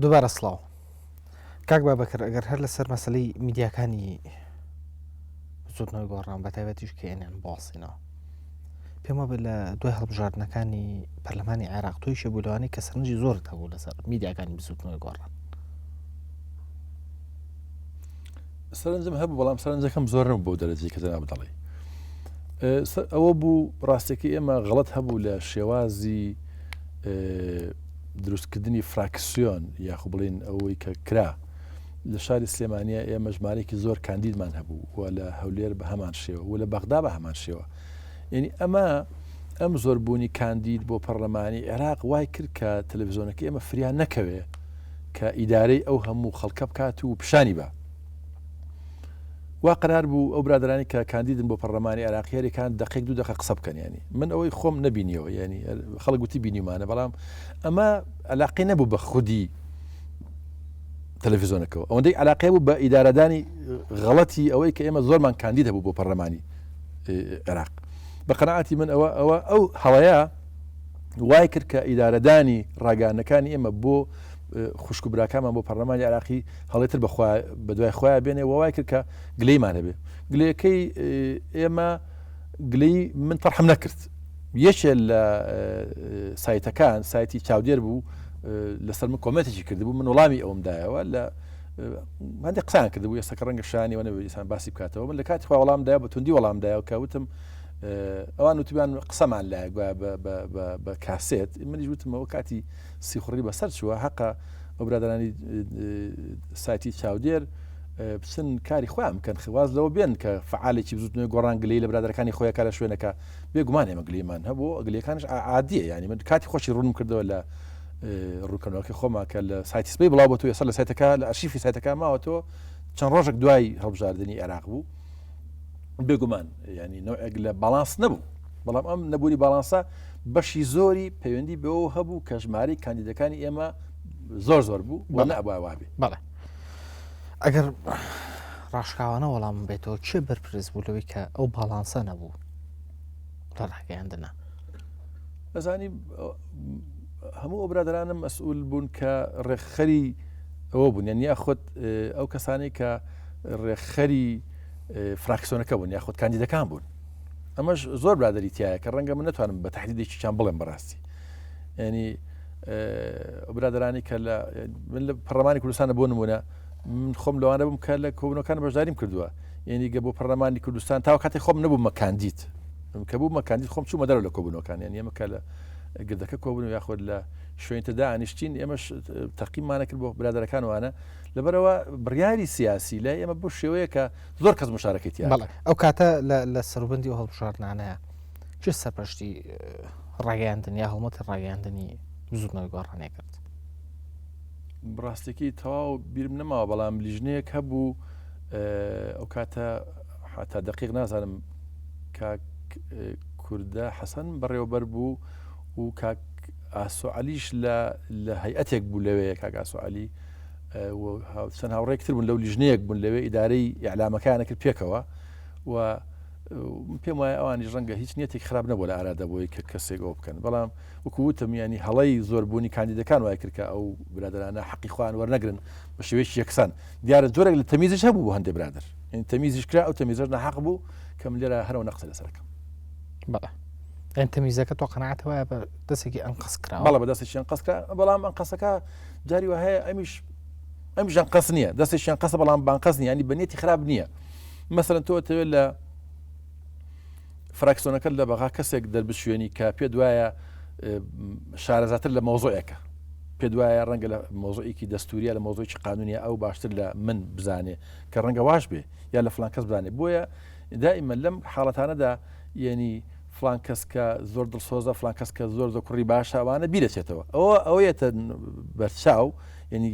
دووبارە سڵاو کاک بابەکر ئەگەر هەر لەسەر مەسلەی میدیاکانی زۆرنەوەی گۆڕان بە تایبەتیش کێنیان باسیینەوە پێمە بێت لە دوای هەڵبژاردنەکانی پەرلەمانی عێراق توی شەبوولەوانی کە سەرنجی زۆرت هەبوو لەسەر میدیاکانی بزوتنەوەی گۆڕان سەرنجم هەبوو بەڵام سەرنجەکەم زۆر نەبوو بۆ دەرەجەی کە جەناب دەڵێ ئەوە بوو ڕاستێکی ئێمە غەڵەت هەبوو لە شێوازی دروستکردنی فراکسیۆن یاخو بڵین ئەوەی کە کرا لە شاری سلێمانیە ئێمە ژمارەیەکی زۆر کاندیدمان هەبوو و لە هەولێر بە هەمان شێوە و لە بەغدا بە هەمان شێوە یعنی ئەم زۆربوونی کاندید بۆ پەرلەمانی عێراق وای کرد کە تەلەڤیزۆنەکە ئێمە فریان نەکەوێ کە ئیدارەی ئەو هەموو خەڵکە بکات و پیشانی بە وا قرار بوو ئەو برادرانی کە کاندیدن بۆ پەرلەمانی عێراقیەکان دقیق 2 دقیقە قسە بکەن ینی من ئەوەی خۆم نەبینیەوە ینی خەڵک گوتی بینیمانە بەڵام ئەمە علاقی نەبوو بە خودی تەلەڤیزۆنەکەەوە ئەوەندەی علاقی بوو بە ئیدارەدانی غەڵەتی ئەوەی کە ئێمە زۆرمان کاندید هەبوو بۆ پەرلەمانی عێراق بە قەناعەتی من ئەو هەڵەیە وای کرد کە ئیدارەدانی ڕاگەیاندنەکانی ئێمە بۆ خوشک و براکانمان بۆ پەرلەمانی عێراقی هەڵێتر بە دوای خۆیان بێنێ وای کرد کە گلەیمان هەبێ گلەیەکەی ئێمە گلەی من تەرحەم نەکرد یەکێ لە سایتەکان سایتی چاودێر بوو لەسەر من کۆمنتێکی کردبوو من وەڵامی ئەومدایەوە لە هەندێک قسان کردبوو ئێستاکە ڕەنگە شانی وەنەوە ئینسان باسی بکاتەوە من لە کاتی خوا وەڵامدایە بە توندی وەڵامدایە و کەوتم ئەوان وتیان قسەمان لایە بە کاسێت منیش وتمەوە کاتی سیخوڕی بەسەر چووە حەقا ئەو برادرانی سایتی چاودێر بچن کاری خۆیان بکەن خواز لەوە بێن کە فعالێکی بزوتنەوەی گۆڕان گلەی لە برادەکانی خۆیان کار لە شوێنەکە بێگومان ئێمە گلەیمان هەبوو گلەکانش عادیە ینی من کاتی خۆشی ڕوونم کردەوە لە ڕوونکردنەوەی خۆمان کە لە سایتی سپەی بڵاو بۆ تو ێستا لە سایتەکە لە ئەرشیفی سایتەکە ماوەتەوە چەند ڕۆژێک دوای هەڵبژاردننی عێراق بوو بێگومان ینی نوعێک لە باڵانس نەبوو بەڵام ئەم نەبووری باڵانسا بەشی زۆری پەیوەندی بەوە هەبوو کە ژمارەی کاندیدەکانی ئێمە زۆر بوو وە نەبووە وابێ بەڵێ ئەگەر ڕاشکاوانە وەڵام بێتەوە چێ بەرپرس بوو لەوەی کە ئەو باڵانسە نەبوو لە ڕاگەیاندنە ئەزانی هەموو ئەو برادرانم مەسئول بوون کە ڕێکخەری ئەوە بوون یان یاخود ئەو کەسانی کە ڕێکخەری فراکسیۆنەکە بوون یاخود کاندیدەکان بوون ئەمەش زۆر برادری تایە کە ڕەنگە من نتوانم بە تهدیدێکی چیان بڵێم بەڕاستی ینی برادرانی کە من لە پەرلەمانی کوردستانە بۆ نمونە من خۆم لەوانە بووم کە لە کۆبوونەکان بەشداریم کردووە یعنی گە بۆ پەرلەمانی کوردستان تا کاتی خۆم نەبوومە کاندید کە بوومە کاندید خۆم چوومە دەرەوە لە کۆبوونەکان یعنی ئێمە کە لە گردەکە کۆبوون یاخود لە شوێنتەدا ئانیشتین ئێمەش تەقیممانە کرد بۆ برادەرەکان وانە لەبەرەوە بڕیاری سیاسی لای ئێمە بۆ شێوەیە کە زۆر کەس مشارەکەتی ئەو کاتە لە سەربەندی و هەڵبژاردنانەیە چه سەرپەشتی ڕاگەیاندن یا هەڵمەتی ڕاگەیاندنی زوودنەوەی گۆڕانێ کرد بڕاستێکی تەواو بیرم نەماوە بەڵام لیژنەیەک هەبوو ئەو کاتە حتا دقیق نازانم کاک کوردە حەسەن بەڕێوەبەر بوو و کاک ئاسۆعەلیش لە هەیئەتێک بوو لەوەیە کاک ئاسۆعەلی چەند هاوڕێکتر بوون لەو لیژنەیەک بوون لەوێ ئیدارەی ئیعلامەکانە کرد پێکەوە و پێم وایە ئەوانی ڕەنگە هیچ نیەتێک خراپ نەبوو لە ئارادەبەوەی کە کەسێک ئەوە بکەن بەڵام وەکووتم ینی هەڵەی زۆربوونی کاندیدەکان وای کرد کە ئەو برادرانە حەقی خۆیان وەرنەگرن بە شێوەیەکی یەکسان دیارە جۆرێک لە تەمیزش هەبوو بۆ هەندێک برادر یعنی تەمیزیش کرا ئەو تەمیزەش نەحەق بوو کە من لێرە هەرەوە نەقسە لەسەرەکەم بەڵێ ئەن تەمیزەکە تۆ قەناعەتەوە بە دەستێکی ئەنقەس کرا بەڵێ بە دەستێکی ئەنقەس کرا بەڵام ئەنقەسەکە جاری وە هەیە ئەمیش ئەنقەس نییە دەستێکی ئەنقەسە بەڵام بانقەس نییە ینی بەنیەتی خراپ نییە مەسەڵەن تۆ دەوێت لە فراکسیۆنەکە لە بەغا کەسێک دەربشوێنی کە پێ دوایە شارەزاتر لە مۆزۆیەکە پێ دوایە ڕەنگە لە مۆزۆیەکی دەستوریە لە مۆزۆیکی قانونیە ئەو باشتر لە من بزانێ کە ڕەنگە واش بێ یا لە فلان کەس بزانێ بۆیە دائیمە لەم حاڵەتانەدا یعنی فلان کەس کە زۆر دڵسۆزە فلان کەس کە زۆر کوڕی باشە ئەوانە بیرەچێتەوە ئەوەیەتە بەرچاو یعنی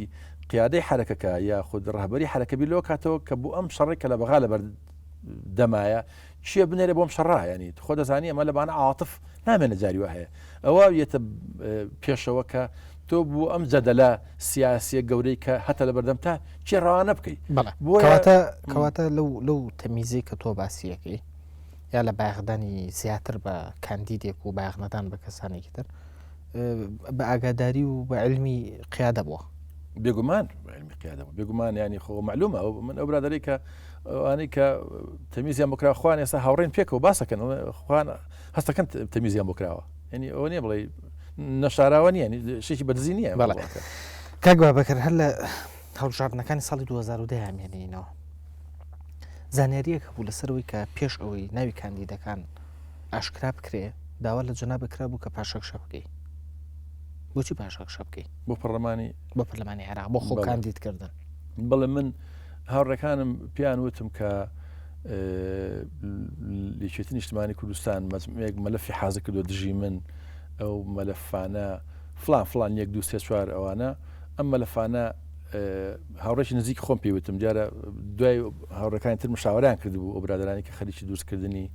قیادەی حرەکەکە یا خود ڕەهبەری حرەکە بیر لەوە کاتەوە کە بوو ئەم شەڕێکە لە بەغا لەبەر دەمایە چییە بنێرە بۆم شەڕا ینی خۆ دەزانی ئەمە لەبانە عاتف نامێنە جاریوە هەیە ئەوە یەتە پێشەوە کە تۆ بوو ئەم جەدەلە سیاسیە گەورەی کە هەتە لە بەردەم تا چێ ڕەوانە بکەیت کەواتە لەو تەمیزەی کە تۆ باسیەکەی یا لە باغدانی زیاتر بە کاندیدێک و باغنەدان بە کەسانێکی تر بە ئاگاداری و بە علمی قیادە بووە بێگومان علمی قیادەوە بێگومان ینی خۆ معلومە ئەو من ئەو برادەی کە ئەوانەی کە تەمیزیان بۆ کراوەخوان ئێستا هاوڕێن پێکەوە باسەکەن خوان هەستەکەن تەمیزیان بۆ کراوە ینی ئەوە نیە بڵێ نەشاراوە نیە شێکی بەدزی نییە کاک بابەکر هەر لە هەڵبژاردنەکانی ساڵی 2010 هامێنینەوە زانیاریەک بوو لەسەرەوەی کە پێش ئەوەی ناوی کاندیدەکان ئاشکرا بکرێ داوا لە جەنا بکرا بوو کە پاشەک شە بکەی بۆچی پاشەک شە بکەی بۆ پەرلەمانی عێراق بۆ خۆ کاندیدکردن بەڵێ من هاوڕێکانم پیان وتم کە لیچێتی نیشتمانی کوردستان مەلەفی حازە کردو دژی من ئەو مەلەفانە فلان یەک دو سێ چوار ئەوانە ئەم مەلەفانە هاوڕێکی نزیک خۆم پێوتم دیارە دوای هاوڕەکانی تر مشاوەران کردبوو ئەو برادرانی کە خەریکی دروستکردنی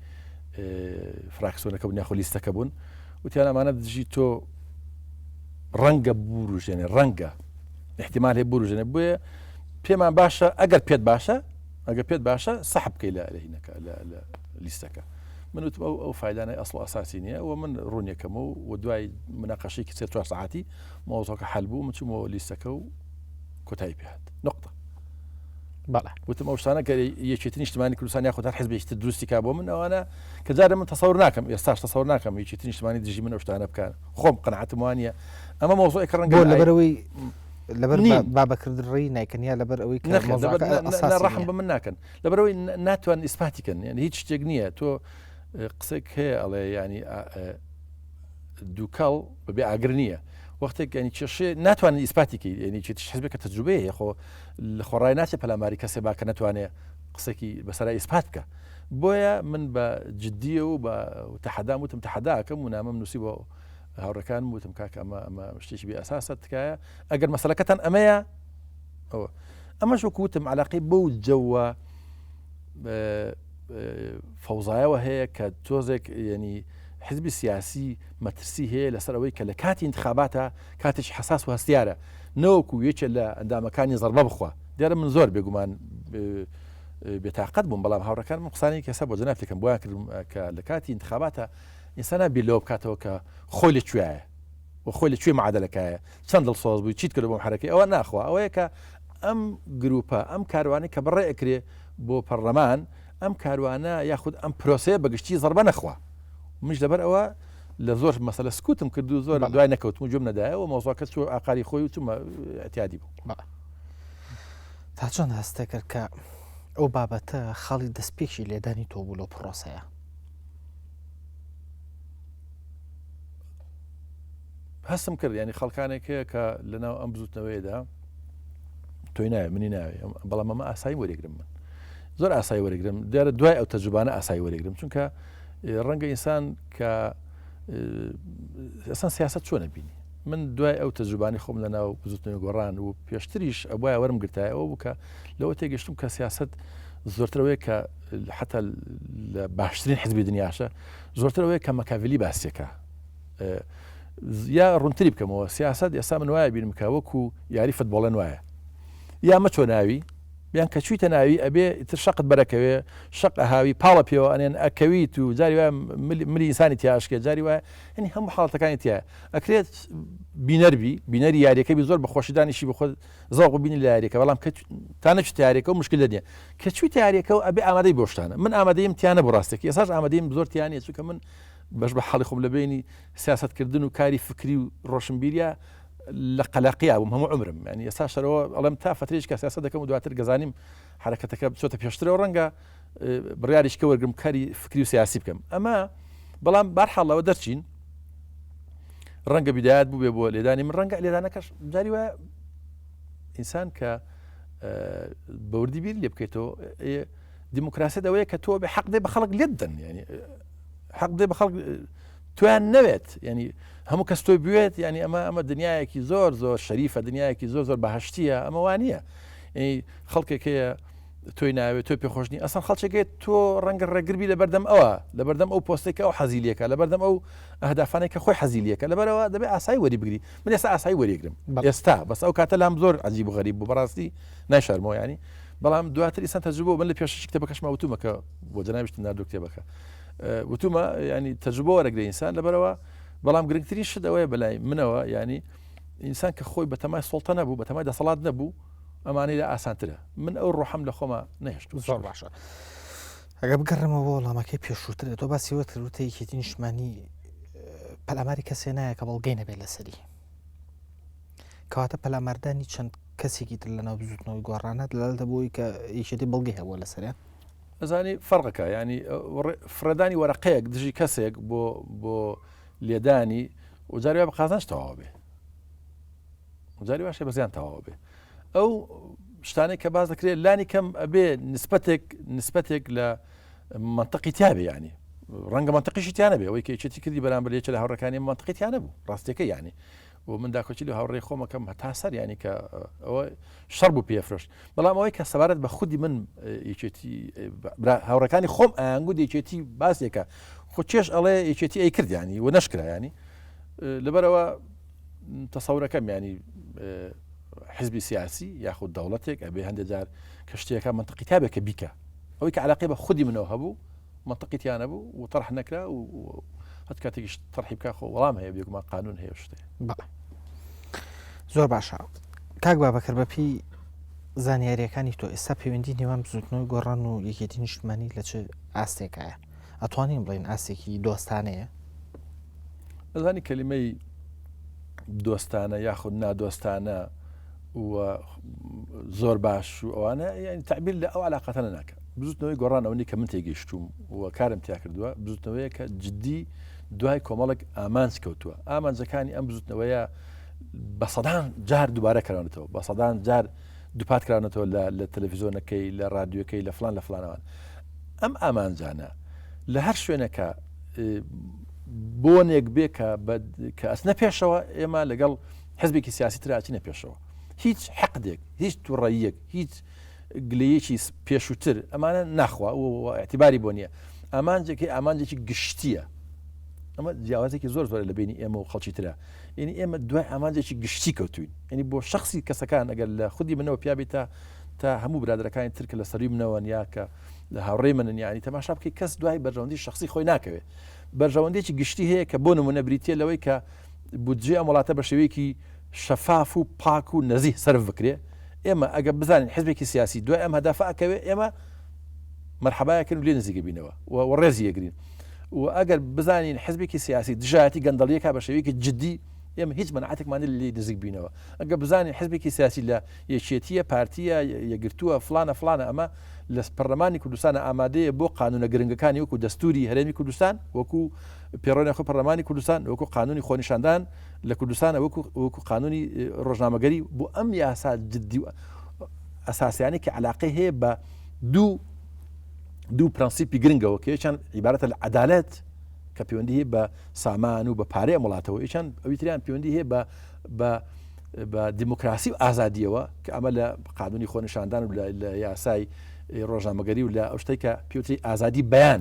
فراکسیۆنەکە بوون یاخۆ لیستەکە بوون وتیان ئەمانە دژی تۆ ڕەنگە بروژێنێ ڕەنگە احتیمال هەیە بروژێنێ بۆیە پێمان باشە ئەگەر پێت باشە سەحب بکەی لە هینەکە لە لیستەکە من وتم ئەو فایدانەی ئەسڵ ئاساسی نییە و من ڕوونیەکەمە و دوای مناقەشەیەکی 3 ساعتی مۆزۆکە حەل بوو من چوومەوە لیستەکە و کۆتایی پێهات نقطە بەڵێ وتم ئەو شتانە کە یەکێتی نیشتمانی کوردستان یاخۆ هەر حیزبێکی دروستی کا بۆ من ئەوانە کە جارە من تەسەور ناکەم ئێستاش تەسەور ناکەم یەکێتی نیشتمانی دژی من ئەو شتانە بکەن خۆم قەنەعەتم وانە ئەمە مۆزۆیەکە ڕەنگە لەبەرەوەی لەبەر بابەکردڕی نایکەنیا لەبەر ئەوەی ڕەحم بە من ناکەن لەبەرەوەی ناتوان ئیسپاتیکەن یعنی هیچ شتێک نییە تۆ قسێک هەیە ئەڵێ ینی دووکەڵ بەبێ ئاگر نییە وەختێک ینی کێشێ ناتوانێت ئیسپاتیکی ینی چێتی حزبێکە تەجروبەیە خۆ لە خۆڕای ناچێت پەلاماری کەسێ باکە ناتوانێت قسێکی بەسەرای ئیسپات بکە بۆیە من بە جددیە و بە تەحەدام وتم تەحەداکەم و نامەم نووسی بۆ هاوڕەکان وتم کاکە ئەمە شتێکی بێ ئەساسە تکایە ئەگەر مەسەلەکەتان ئەمەیە ئەمەش وەکوتم علاقەی بەو جەوە فەوزایەوە هەیە کە تۆزێک ینی حزبی سیاسی مەترسی هەیە لەسەر ئەوەی کە لە کاتی انتخاباتە کاتێکی حساس و هەستیارە نەوەکو یەکێ لە ئەندامەکانی زەربە بخوا دیارە من زۆر بێگومان بێتاقەت بووم بەڵام هاوڕەکان من قسانی کەسە بۆ جەنابێکم بۆیان کردم کە لە کاتی انتخاباتە ئینسانە بیرلەوە بکاتەوە کە خۆی لەکوێیە و خۆی لەکوێ معادلەکایە چەند دڵسۆز بووی چیت کرد بۆم حرەکەی ئەوە ناخوا ئەوەیە کە ئەم گروپە ئەم کاروانی کە بڕێ ئەکرێ بۆ پەرلەمان ئەم کاروانە یاخود ئەم پرۆسەیە بەگشتی زەربە نەخوا منش لەبەر ئەوە لە زۆر مەسەلە سکوتم کرد و زۆر دوای نەکەوتم و جۆم نەدایەوە مۆزۆکە چوە ئاقاری خۆی و چوومە ئەتیادی بوو تا چۆن هەستە کرد کە ئەو بابەتە خاڵی دەستپێکی لێدانی تۆ بوو لەو پرۆسەیە هەستم کرد ینی خەڵکانێک هەیە کە لەناو ئەم بزوتنەوەیدا تۆی ناوێ منی ناوێ بەڵام ئەمە ئاسایی وەرێگرم من زۆر ئاسایی وەرەگرم دیارە دوای ئەو تەجوبانە ئاسایی وەرەگرم چونکە ڕەنگە ئینسان کە ئەسان سیاست چۆنە بینی من دوای ئەو تەجوبانی خۆم لە ناو بزوتنەوەی گۆڕان و پێشتریش ئەوە وەرم گرتایە ئەوە بوو کە لەوە تێگەشتم کە سیاست زۆرترەوەی کە حتا لە باشترین حزبی دنیاشە زۆرترەوەی کە مەکاڤلی باسیەکە یا ڕوونتری بکەمەوە سیاست ئێستا من وایە بینم کە وەکو یاری فوتبۆڵەن وایە یا مەچۆ ناوی بیان کە چوویتە ناوی ئەبێ تر شەقت بەرەکەوێ شەق ئەهاوی پاڵە پێوە ئەنێن ئەکەویت و جاری وایە ملی ئینسانی تیاشکێ جاری وایە هەنی هەموو حاڵەتەکانی تایە ئەکرێت بینەری یاریەکەی زۆر بە خۆشیدانیشی بخۆ زەوق بینی لە یاریەکە بەڵام تا نەچێت یاریەکە و مشکل نییە کە چووی یاریەکە و ئەبێ ئامادەی بۆ شتانە من ئامادەیم تیانە بۆ ڕاستێکی ئێساش ئامادەیم زۆر تیانە چونکە من بەش بە حاڵی خۆم لە بینی سیاستکردن و کاری فکری و ڕۆشنبیریە لە قەلاقیە بووم هەموو عمرم ینی ئێستا شەرەوە ئەڵم تا فترێک کە سیاست دەکەم و دواتر گەزانیم حرەکەتەکە بچۆتە پێشترەوە ڕەنگە بڕیاریشکە وەرگرم کاری فکری و سیاسی بکەم ئەمە بەڵام بارحاڵەوە دەرچین ڕەنگە بیدایەت بوو بێ بۆ لێدانی من ڕەنگە لێدانەکەش جاری وایە ئینسان کە بەوردی بیر لێ بکەیتەوە دیموکراسی دەوەیە کە تۆ بێ حەق دێ بە خەڵک لێت دەن ینی حەق دێ بە خەڵک تویان نەوێت ینی هەموو کەس تۆی بوێت ینی ئەمە دنیایەکی زۆر شەریفە دنیایەکی زۆر بەهەشتیە ئەمە وانە خەڵکێک هەیە تۆی ناوێت تۆی پێخۆشنی ئەسان خەڵچێکێت تۆ ڕەنگە ڕێگربی لە بەردەم ئەوە لە بەردەم ئەو پۆستێکە ئەو حەزیلیەکە لە بەردەم ئەو ئەهدافانێکە خۆی حەزیلیەکە لەبەرەوە دەبێ ئاسایی وەری بگری من ئێستا ئاسایی وەریگرم ئێستا بەس ئەو کاتە لام زۆر عجیب و غەریب بوو بەڕاستی ناشارمەوە ینی بەڵام دواتر ئینسان تەجربە من لە پێشش کتێبەکەشمە وتومەکە بۆ جەنابیشتن ناردۆ کتێبەکە وتومە ینی تەجربە وەرەگرە ئینسان لەبەرەوە بەڵام گرنگترین شت ئەوەیە بەلای منەوە ینی ئینسان کە خۆی بەتەمای سڵتە نەبوو بەتەمای دەسەڵات نەبوو ئەمانەی لە ئاسانترە من ئەو ڕۆحەم لە خۆمە نەهێشت زۆر باشە ئەگە بگەڕمەوە وەڵامەکەی پێشووترە تۆ باسیوە تروتە یەکێتی نیشتمانی پەلاماری کەسێ نایە کە بەڵگەی نەبێت لەسەری کەواتە پەلاماردانی چەند کەسێکی تر لەناو بزوتنەوەی گۆڕانە لەل دەبووی کە یەکێتی بەڵگەی هەبووە لەسەریان ئەزانی فەرقەکە ینی فرەدانی وەرەقەیەک دژی کەسێک بۆ لێدانی وجاری بە قازانش تەواو بێ وجاری باشە بەزیان تەواو بێ ئەو شتانێک کە باز دەکرێت لانی کەم ئەبێ نسبەتێک لە منطقی تیاابێ ینی ڕەنگە منطقیشی تیانە بێ ئەوەی کەچێتی کردی بەرامبەر لێچە لە هاوڕەکانی منطقی تیانە بوو ڕاستیەکە ینی و من داکۆچی لە هاوڕێی خۆمەکەم هەتا سەر ینی کە ئەوە شەڕ بوو پێفرۆشت بەڵام ئەوەی کە سەبارەت بە خودی من یەکێتی هاوڕەکانی خۆم ئاگود یەکێتی باسێکە خۆ چێش ئەڵێ یەکێتی ئەی کردیانی و نەشکرا ینی لەبەرەوە تەسەورەکەم ینی حزبی سیاسی یاخود دەوڵەتێک ئەبێ هەندێک جار کە شتێکە منطقی تابێکە بیکە ئەوەی کە علاقی بە خودی منەوە هەبوو منطقیتیانە بوو و طرح نەکرا و هەت کاتێکیش طرحی بکە خۆ وەڵام هەیە بێگومان قانون هەیە شتێ زۆر باشە کاک بابەکر بەپی زانیاریەکانی تۆ ئێستا پەیوەندی نێوان بزوتنەوەی گۆڕان و یەکێتی نیشتمانی لە چ ئاستێکایە ئەتوانین بڵین ئاستێکی دۆستانەیە ئەزانی کەلیمەی دۆستانە یاخود نادۆستانە و زۆر باش و ئەوانە ینی تعبیر لە ئەو علاقەتەنە ناکە بزوتنەوەی گۆڕانەوەی کە من تێگەیشتوم و کارم تیا کردووە بزوتنەوەیە کە جددی دوای کۆمەڵک ئامانج کەوتووە ئامانجەکانی ئەم بزوتنەوەیە بە سەدان جار دووبارە کراونەتەوە بە سەدان جار دووپات کراونەتەوە لە تەلەڤیزۆنەکەی لە رادیۆکەی لە فلان لە فلانەوان ئەم ئامانجانە لە هەر شوێنەکە بۆنێک بێ کە ئەسنە پێشەوە ئێمە لەگەڵ حزبێکی سیاسی تراچینە پێشەوە هیچ حەقدێک هیچ تووڕەیەک هیچ گلەیەکی پێشووتر ئەمانە ناخوا و اعتیباری بۆ نییە ئامانجێکی گشتیە ئەمە جیاوازێکی زۆر زۆر لە بینی ئێمە و خەڵکی ترە یعنی ئێمە دوای ئامانجێکی گشتی کەوتوین ینی بۆ شخصی کەسەکان ئەگەر لە خودی منەوە پیابێت تا هەموو برادەکانی ترکە لە سەری منەوە یا کە لە هاوڕێ منن یانی تەماشا بکەی کەس دوای بەرژەوەندی شخصی خۆی ناکەوێت بەرژەوەندێکی گشتی هەیە کە بۆ نمونە بریتە لەوەی کە بودجێ ئەم وڵاتە بە شێوەیەکی شەفاف و پاک و نەزیه سەرف بکرێ ئێمە ئەگە بزانین حزبێکی سیاسی دوای ئەم هەدافەکەوێ ئێمە مەرحەبایەکەن و لێ نزیکە بینەوە و ڕێزی یەگرین و ئەگەر بزانین حزبێکی سیاسی دژایەتی گەندەڵیەکە بە شێوەیەکی جددی ئێمە هیچ مەنعەتێکمان لێ نزیک بینەوە ئەگە بزانین حزبێکی سیاسی لە یەکێتیە پارتیە یەگرتووە فلانە ئەمە لە پەرلەمانی کوردستانە ئامادەیە بۆ قانونە گرنگەکانی وەکو دەستوری هەرێمی کوردستان وەکو پێڕۆنی خۆ پەرلەمانی کوردستان وەکو قانونی خۆنیشاندان لە کوردستانە وەکو قانونی ڕۆژنامەگەری بۆ ئەم یاسا جددی ئەساسیانی کە علاقەی هەیە بە دوو پرەنسیپی گرنگەوە کە یەکیان عیبارەتە لە عەدالەت کە پەیوەندی هەیە بە سامان و بە پارەی وڵاتەوە یەکیان ئەوی تریان پەیوەندی هەیە بە دیموکراسی و ئازادیەوە کە ئەمە لە قانونی خۆنیشاندان و لە یاسای ڕۆژنامەگەری و لە ئەو شتێک کە پێوتری ئازادی بەیان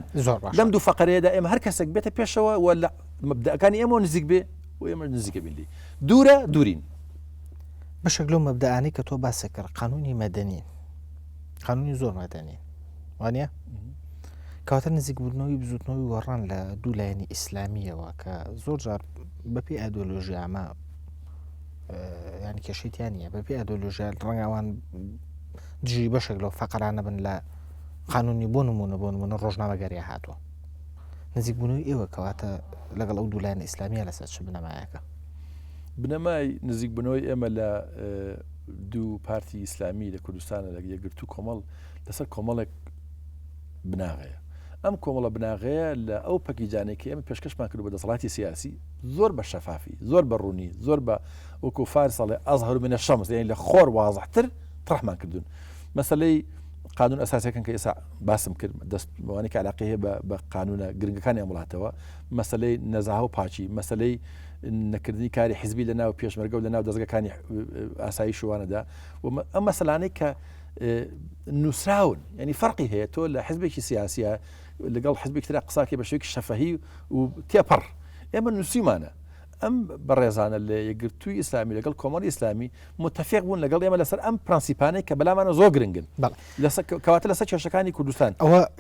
لەم دوو فەقەرەیەدا ئێمە هەر کەسێک بێتە پێشەوە و لە مەبدەئەکانی ئێمە نزیک بێ و ئێمە نزیکە بینی دوورە دوورین بەشێک لەو مەبدەئانەی کە تۆ باسە کرد قانونی مەدەنی قانونی زۆر مەدەنی وانە کەواتە نزیکبوونەوەی بزوتنەوەی گۆڕان لە دوو لایەنی ئیسلامیەوە کە زۆر جار بەپێی ئایدۆلۆژی ئەمە ینی کێشەیتیانە بەپێی ئایدۆلۆژیال ڕەنگاوان دژی بەشێک لەو فەقەرانە بن لە قانونی بۆ نمونە ڕۆژنامەگەریە هاتووە نزیکبوونەوەی ئێوە کەواتە لەگەڵ ئەو دوو لایەن ئیسلامیە لەسەر چ بنەمایەکە بنەمای نزیکبوونەوەی ئێمە لە دوو پارتی ئیسلامی لە کوردستانە لە یەکگرتوو کۆمەڵ لەسەر کۆمەڵێک بناغەیە ئەم کۆمەڵە بناغەیە لە ئەو پەکیجانێکی ئێمە پێشکەشمان کرد بە دەسەڵاتی سیاسی زۆر بە شەفافی زۆر بە ڕوونی زۆر بە وەکو فارسەڵێ ئەزهەر منە شەمس یعنی لە خۆر وازەحتر طرحمان کردوون مەسەلەی قانون ئەساسیەکان کە ئێستا باسم کرد دەستوانێک علاقەی هەیە بە قانونە گرنگەکانی ئەم وڵاتەوە مەسەلەی نەزاهە و پاچی مەسەلەی نەکردنی کاری حیزبی لە ناو پێشمەرگە و لە ناو دەستگاکانی ئاسایی شوانەدا ئەم مەسەلانەی کە نووسراون ینی فەرقی هەیە تۆ لە حزبێکی سیاسیە لەگەڵ حزبێکی ترا قساکی بە شێوەیەکی شەفەهی و تێپەڕ ئێمە نووسیمانە ئەم بەڕێزانە لە یەکگرتووی ئیسلامی لەگەڵ کۆمەڵی ئیسلامی متفق بوون لەگەڵ ئێمە لەسەر ئەم پرەنسیپانەی کە بەلامانە زۆر گرنگن کەواتە لەسەر کێشەکانی کوردستان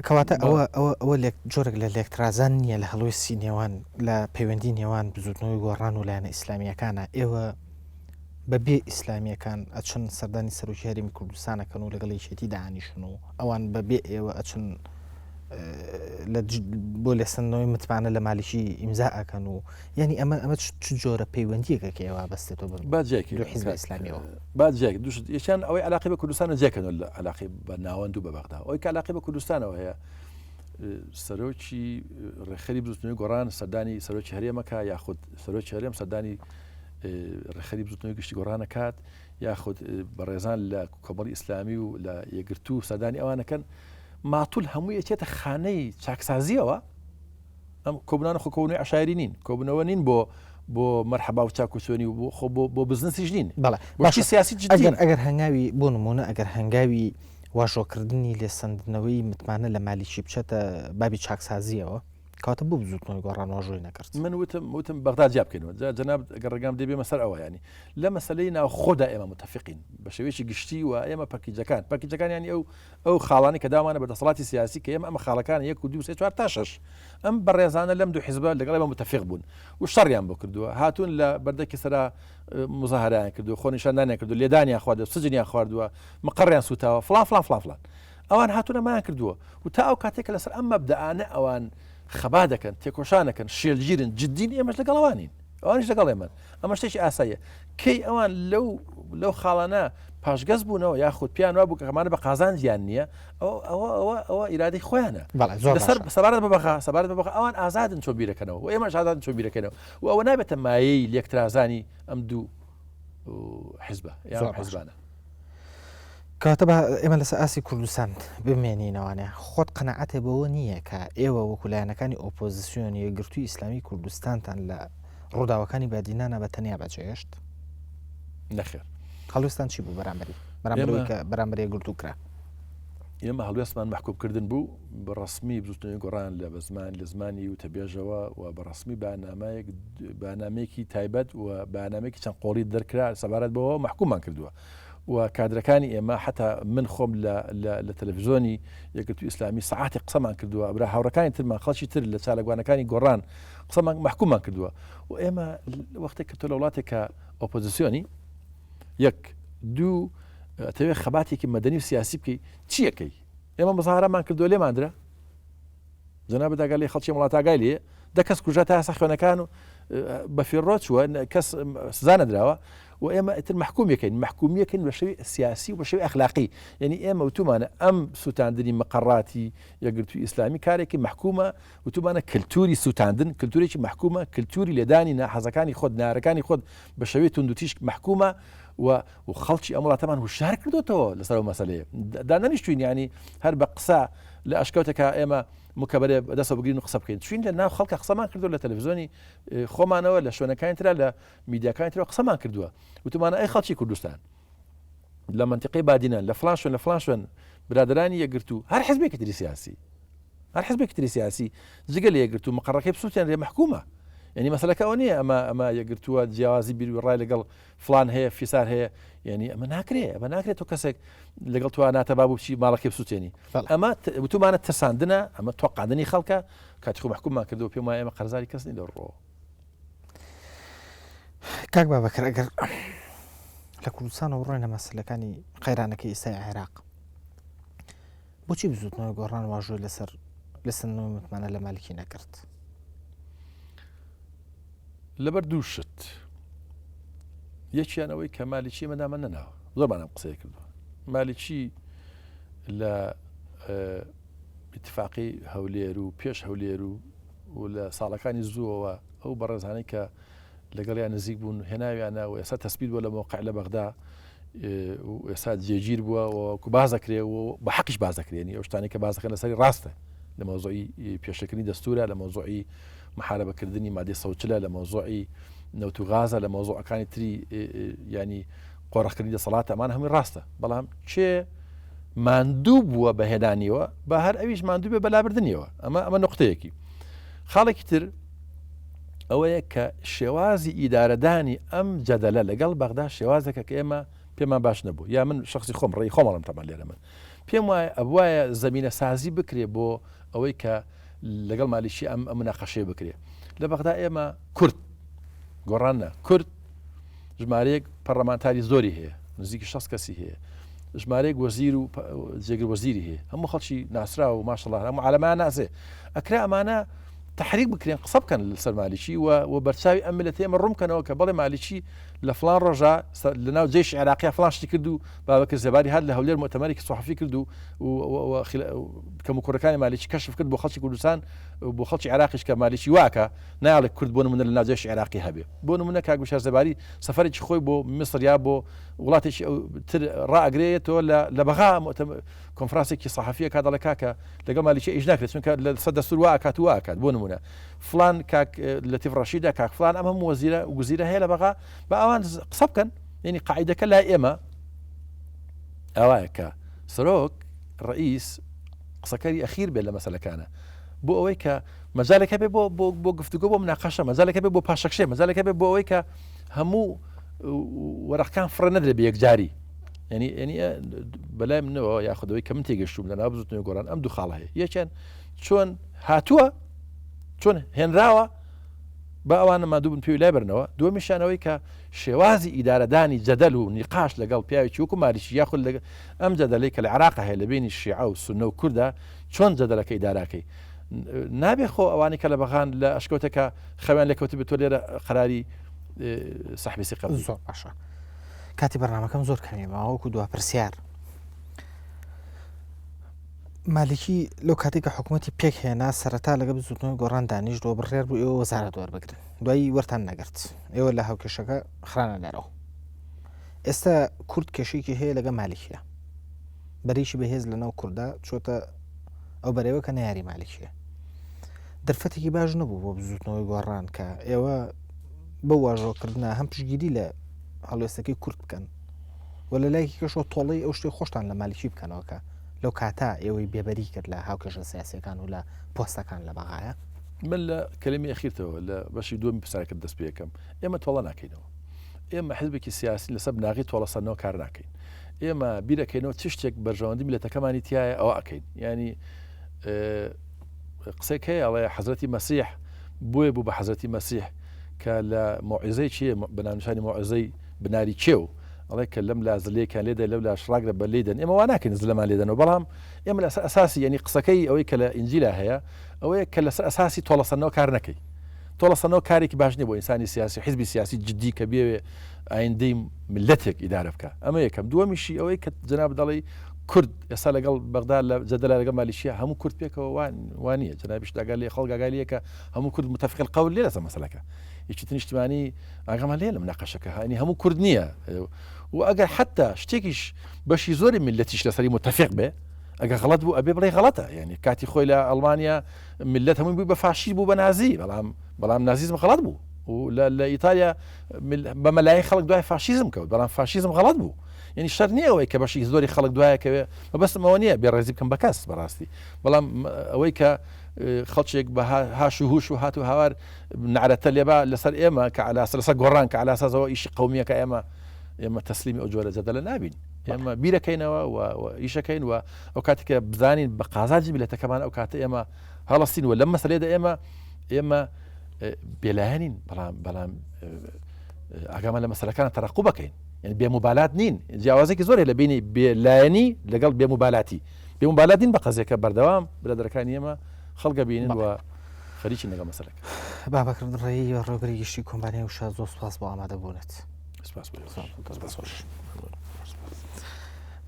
کەواتە ئەوە جۆرێک لە لێکترازان نییە لە هەڵوێستی نێوان لە پەیوەندی نێوان بزوتنەوەی گۆڕان و لایەنە ئیسلامیەکانە ئێوە بەبێ ئیسلامیەکان ئەچن سەردانی سەرۆکی هەرێمی کوردستانەکەن و لەگەڵ یەکێتی داهانیشن و ئەوان بەبێ ئێوە ئەچن بۆ لێسەندنەوەی متمانە لە مالیکی ئیمزا ئەکەن و ینی ئەمە چ جۆرە پەیوەندیەکە کە ئێوە بەستێتەوە باجێکی حیزب ئیسلامیەوە باجێک یەکیان ئەوەی علاقی بە کوردستانە جێکەنەوە لە علاقی بە ناوەند و بە بەغدا ئەوەی کە علاقی بە کوردستانەوە هەیە سەرۆکی ڕێخەری بزوتنەوەی گۆڕان سەردانی سەرۆکی هەرێمەکە یاخود سەرۆکی هەرێم سەردانی ڕێخەری بزوتنەوەی گشتی گۆڕانەکات یاخود بەڕێزان لە کۆمەڵی ئیسلامی و لە یەکگرتو و سەردانی ئەوانەکەن ماتول هەمووی چێتە خانەی چاکسازیەوە ئەم کۆبنانە خۆکەونەوەی عشایری نین کۆبنەوە نین بۆ مەرحەبا و چاکوچۆنی و بۆ بزنسیش نین باشی سیاسی جدی ئەگەر هەنگاوی بۆ نمونە ئەگەر هەنگاوی واژۆکردنی لێسەندنەوەی متمانە لە مالیکی بچێتە بابی چاکسازیەوە کاتە بۆ بزوتنەوەی گۆڕان واژۆی نەکرد من وتم بەغدا جیاب بکەینەوە جەناب ئەگەر ڕێگام دەبێ مەسەر ئەوە ینی لە مەسلەی ناو خۆدا ئێمە متفقین بە شێوەیەکی گشتی و ئێمە پەرکیجەکان ینی ئەو خاڵانی کە دامانە بە دەسەڵاتی سیاسی کە ئێمە ئەمە خاڵەکان 1 2 3 4 تا 6 ئەم بەڕێزانە لەم دوو حیزبە لەگەڵ ئێمە متفق بوون و شەڕیان بۆ کردووە هاتوون لە بەردەکی سەرا مزاهرەیان کردو خۆنیشاندانیان کردو لێدانیان خواردووە سجنیان خواردووە مقڕیان سوتاوە فلان ئەوان هاتوونە مایان کردووە و تا ئەو کاتێک لەسەر ئەم مەبدەانە ئەوان خەبا دەکەن تێکۆشانەکەن شێلگیرن جددین ئێمەش لەگەڵەوانین ئەوانش لەگەڵ ئێمە ئەمە شتێکی ئاساییە کەی ئەوان لەو خاڵانە پاشگەز بوونەوە یاخود پیان وا بوو کە ئەمانە بە قازان گیان نییە ئەوە ئیرادەی خۆیانە لەسەر سەبارەت بەبەخە ئەوان ئازادن چۆ بیرەکەنەوە و ئێمەش ئازادن چۆ بیرەکەنەوە و ئەوە نابێتە مایەی لێکترازانی ئەم دوو حیزبە یان حیزبانە کاتە بە ئێمە لەسەر ئاسی کوردستان بمێنینەوانێ خۆت قەنەعەتێ بەوە نییە کە ئێوە وەکولایەنەکانی ئۆپۆزیسیۆنی یەکگرتووی ئیسلامی کوردستانتان لە ڕووداوەکانی بەدینانە بە تەنیا بەجێهێشت نەخێر هەڵوێستان چی بوو بەرامبەر یەکگرتوو کرا ئێمە هەڵوێستمان محکومکردن بوو بە ڕسمی بزوتنەوەی گۆڕان لە زمانی وتەبێژەوە و بە ڕسمی بەنامەیەکی تایبەت و بەنامێکی چەند قۆڵی دەرکرا سەبارەت بەوە محکوممان کردووە و کادرەکانی ئێمە حتا من خۆم لە تەلەڤیزۆنی یەکگرتووی ئیسلامی سەعاتی قسەمان کردووە برا هاوڕەکانی ترمان خەڵکی تر لە چالەگوانەکانی گۆڕان قسەمان محکوممان کردووە و ئێمە وەختێک کە تۆ لە وڵاتێکە ئۆپۆزیسیۆنی 1 2 ئەتەوێ خەباتێکی مەدەنی و سیاسی بکەی چیەکەی ئێمە مزاهرەمان کردووە لێماندرا جەناب داگای لێ خەڵکی وڵات ئاگای لێ دە کەس کوژە تا یاسا خوێنەکان و بە فێڕۆ چووە کەس سزا نەدراوە و ئێمە ئتر محکومیەکەین بە شێوی سیاسی و بە شێوی ئەخلاقی یعنی ئێمە وتومانە ئەم سووتاندنی مەقەڕاتی یەکگرتووی ئیسلامی کارێکی محکومە وتومانە کللتوری سووتاندن کللتورێکی محکومە کللتوری لێدانی ناحەزەکانی خۆت نارەکانی خۆت بە شێوەی توندوتیش محکومە و خەڵکی ئەم وڵاتەمان هوشار کردوتەوە لەسەر مەسەلەیە دانەنیشتوین ینی هەر بە قسە لە ئەشکەوتێکە ئێمە مکەبەرێ دەستە بگرین و قسە بکەین چین لە ناو خەڵکە قسەمان کردو لە تەلەڤیزۆنی خۆمانەوە لە شوێنەکانی ترا لە میدیاکانی ترەوە قسەمان کردووە وتمانە ئەی خەڵکی کوردستان لە منطقەی بادینە لە فلان شوێن برادرانی یەکگرتوو هەر حیزبێکی تری سیاسی جگە لە یەکگرتوو مقڕەکەی بسووتیان لێ محکومە ینی مەسەلەکە ئەوە نییە ئەمە یەکگرتووە جیاوازی بیر و ڕای لەگەڵ فلان هەیە فیسار هەیە ینی ئەمە ناکرێت تۆ کەسێک لەگەڵ تو ناتە بابوو بچی ماڵەکەی بسووتێنی ئەمە وتمانە ترساندنە ئەمە تۆقاندنی خەڵکە کاتی خۆ محکوممان کردەوە پێم وایە ئێمە قەرزاری کەس نین لەڕۆ کاک بابەکر ئەگەر لە کوردستانەوە ڕۆینە مەسەلەکانی قەیرانەکەی ئێستای عێراق بۆچی بزوتنەوەی گۆڕان واژۆی لەسەر لەسەندنەوەی متمانە لە مالیکی نەکرد لەبەر دوو شت یەکیانەوەی کە مالیکی مەدامە نەناوە زۆرمانم قسەی کردووە مالیکی لە ئیتفاقی هەولێر و پێش هەولێر و لە ساڵەکانی زووەوە ئەو بەڕێزانەی کە لەگەڵیان نزیک بوون هێناویانە و ئێستا تەسبیت بووە لە مۆقع لە بەغدا و ئێستا جێگیر بووە و باز دەکرێ و بە حەقیش باز دەکرێنی ئەو شتانی کە باز دەکەن لەسەری ڕاستە لە مۆزوعی پێشەکردنی دەستورە لە مۆزوعی محارەبەکردنی مادەی سەوچلە لە مۆزوعی نەوت و غازە لە مۆزوعەکانی تری ینی قۆڕەخکردنی دەسەڵاتە ئەمان هەمووی ڕاستە بەڵام چێ ماندوو بووە بەهێنانیەوە بە هەر ئەویش ماندوو بێ بەلابردنیەوە ئەمە نقطەیەکی خاڵێکی تر ئەوەیە کە شێوازی ئیدارەدانی ئەم جەدەلە لەگەڵ بەغدا شێوازێکە کە ئێمە پێمان باش نەبوو یا من شخصی خۆم ڕێی خۆمەڵم تەمان لێرە من پێم وایە ئەوایە زەمینە سازی بکرێ بۆ ئەوەی کە لەگەڵ مالیشی ئەم مناقەشەیە بکرێ لە بەغدا ئێمە کورد گۆڕانە کورد ژمارەیەک پەرلەمانتاری زۆری هەیە نزیکی 6 کەسی هەیە ژمارەیەک وەزیر و جێگر وەزیری هەیە هەموو خەڵکی ناسرا و ماشەڵڵا هەموو عالەمان ناسێ ئەکرا ئەمانە تحریک بکرێن قسە بکەن لەسەر مالیکی و بەرچاوی ئەم ملەتە ئێمە ڕوونکەنەوە کە بەڵێ مالیکی لە فلان ڕۆژە لەناو جێش عێراقیا فلان شتی کرد و بابەکر زێباری هات لە هەولێر مؤتەمەرێکی سوحەفی کرد و کەم و کوڕەکانی مالیکی کەشف کرد بۆ خەڵکی کوردستان بۆ خەڵکی عێراقیش کە مالیکی واکە نایڵێ کورد بۆ نمونە لەناو جێش عێراقی هەبێ بۆ نمونە کاک بشار زێباری سەفەرێکی خۆی بۆ میسر یا بۆ وڵاتێکی تر ڕائەگرێتەوە لە بەغا کۆنفرانسێکی سەحەفیە کا دەڵێ کاکە لەگەڵ مالیکی ئیش ناکرێت چونکە لە سەر دەستور وا ئاکات و ئاکات بۆ نمونە فلان کاک لەتیف ڕەشیدا کاک فلان ئەم هەموو وەزیرە و گوزیرە هەیە لە بەغا بە ئەوان قسە بکەن یعنی قاعیدەکە لای ئێمە ئەوایە کە سەرۆک ڕئیس قسەکەری ئەخیر بێت لە مەسەلەکانە بۆ ئەوەی کە مەجالێکە بێ بۆ گفتوگۆ بۆ مناقەشە مەجالێکە بێ بۆ پاشەکشێ مەجالێکە بێ بۆ ئەوەی کە هەموو وەرەقەکان فڕە نەدرێ بە یەکجاری ینی بەلای منەوە یاخودەوەی کە من تێگەشتوم لە ناو بزوتنەوەی گۆڕان ئەم دوو خاڵ هەیە یەکیان چۆن هاتووە چۆن هێنراوە بە ئەوانە مادوو بن پێوی لای بەرنەوە دووەمیشانەوەی کە شێوازی ئیدارەدانی جەدەل و نیقاش لەگەڵ پیاوێکی وەکو مالیکی یاخود ئەم جەدەلەی کە لە عێراق هەیە لە بینی شیعە و سونە و کوردە چۆن جەدەلەکە ئیداراکەی نابێ خۆ ئەوانی کە لە بەغان لە ئەشکەوتەکە خەویان لەکەوت بێت تۆ لێرە قەراری سەحبی سیقە زۆر باشە کاتی بەرنامەکەم زۆر کەمیمەوە وەکو دوا پرسیار مالیکی لەو کاتێککە حکوومەتی پێک هێنا سەرەتا لەگە بزوتنەوەی گۆڕان دانیشتەوە بڕێر بوو ئێوە وەزارەت وەربگرن دوایی وەرتان نەگرت ئێوە لە هاوکێشەکە خرانە دەرەوە ئێستا کورد کێشێکی هەیە لەگە مالیکیە بەرەیشی بەهێز لەناو کووردا چۆتە ئەو بەرەوە کە نەیاری مالیکیە دەرفەتێکی باش نەبوو بۆ بزوتنەوەی گۆڕان کە ئێوە بە واژۆکردنا هەم پشگیری لە هەڵوێستەکەی کورد بکەن و لە لایەکی کەشەوە تۆڵی ئەو شتێ خۆشتان لە مالیکی بکەنەوەکە لەو کاتا ئێوەی بێبەری کرد لە هاوکێشە سیاسەکان و لە پۆستەکان لە بەغایە من لە کلمی ئەخیرتەوە لە بەشی دووەمی پرسیارەکەت دەست پێ یەکەم ئێمە تۆڵە ناکەینەوە ئێمە حزبێکی سیاسی لەسەر بناغی تۆڵەسەرنەوە کار ناکەین ئێمە بیرەکەینەوە چ شتێک بەرژەوەندی میلەتەکەمانی تایە ئەوە ئەکەین ینی قسێک هەیە ئەڵێ حەزرەتی مەسیح بۆیە بوو بە حەزرەتی مەسیح کە لە مۆعیزەی چیە بەنامنیشانی مۆعیزەی بناری چێو ئەڵێ کە لەم لا زلەیەکان لێدە لەو لا شراگرە بە لێدەن ئێمە وا ناکەین زلەمان لێدەنەوە بەڵام ئێمە لە ئەساسی ینی قسەکەی ئەوەی کە لە ئینجیلا هەیە ئەوەیە کە لەسەر ئەساسی تۆڵەسەرنەوە کار نەکەی تۆڵەسەرنەوە کارێکی باش نیە بۆ ئینسانی سیاسی حیزبی سیاسی جددی کە بێوێ ئایندەی ملەتێک ئیدارە بکە ئەمە یەکەم دووەمیشی ئەوەی کە جەناب دەڵێ کورد ئێستا لەگەڵ بەغدا لە جەدەلا لەگەڵ مالیشیە هەموو کورد پێکەوە وانە جەنابیش داگال لێ خەڵک ئاگالیە کە هەموو کورد متفق القول لێ لەسەر مەسەلەکە یەکی نیشتیمانی ئاگامان لێ لە مناقەشەکە هەنی هەموو کورد نییە و ئەگەر حتا شتێکیش بەشی زۆری ملەتیش لەسەری متفق بێ ئەگە غەڵەت بوو ئەبێ بڵێ غەڵەتە یعنی کاتی خۆی لە ئەڵمانیا ملت هەمووی بوو بە فاشی بوو بە نازی بەڵام نازیزم غەڵەت بوو و لە ئیتالیا بە مەلای خەڵک دوای فاشیزم کەوت بەڵام فاشیزم غەڵەت بوو یعنی شەر نییە ئەوەی کە بەشی زۆری خەڵک دوایەکەوێ بەبەستمەوە نییە بێڕێزی بکەم بە کەس بەڕاستی بەڵام ئەوەی کە خەڵچێک بە هاش و هوش و هات و هاوار نعرەتە لێبا لەسەر ئێمە کە علاسە لەسەر گۆڕان کە علاسازەوە ئیشی قەومیەکە ئێمە تەسلیمی ئەو جۆرە جەدەلە نابین ئێمە بیرەکەینەوە و ئیشەکەین و ئەو کاتێککە بزانین بە قازانجی بلێتەکەمان ئەو کاتە ئێمە هەڵەستین و لەم مەسەلێدا ئێمە بێلایەنین بەڵام ئاگامان لە مەسەلەکان تەرەقوب بکەین یعنی بێموبالات نین جیاوازێکی زۆرە لە بینی بێلایەنی لەگەڵ بێموبالاتی بێموبالات نین بە قەزێکە بەردەوام برادەرەکانی ئێمە خەڵگە بینن و خەریکی لەگەڵ مەسەلەکە بابەکرد ڕێی ڕێگەری گشتی کۆمپانیای وشە زۆر سپاس بۆ ئامادەبوونێت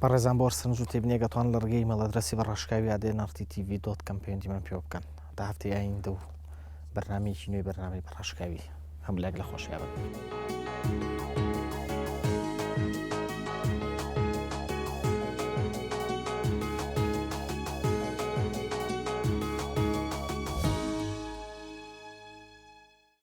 بەڕێزان بۆ سنج و تێبنیەگەتوان لە ڕگەی مەڵەدرەسی بە ڕاشکاوی ADNRTTV.com پەیوەندیمان پێ بکەن تا هەفتەی ئایندە و بەرنامەیەکی نوێی بەرنامەی بە ڕاشکاوی هەم لەگ لە خۆشییان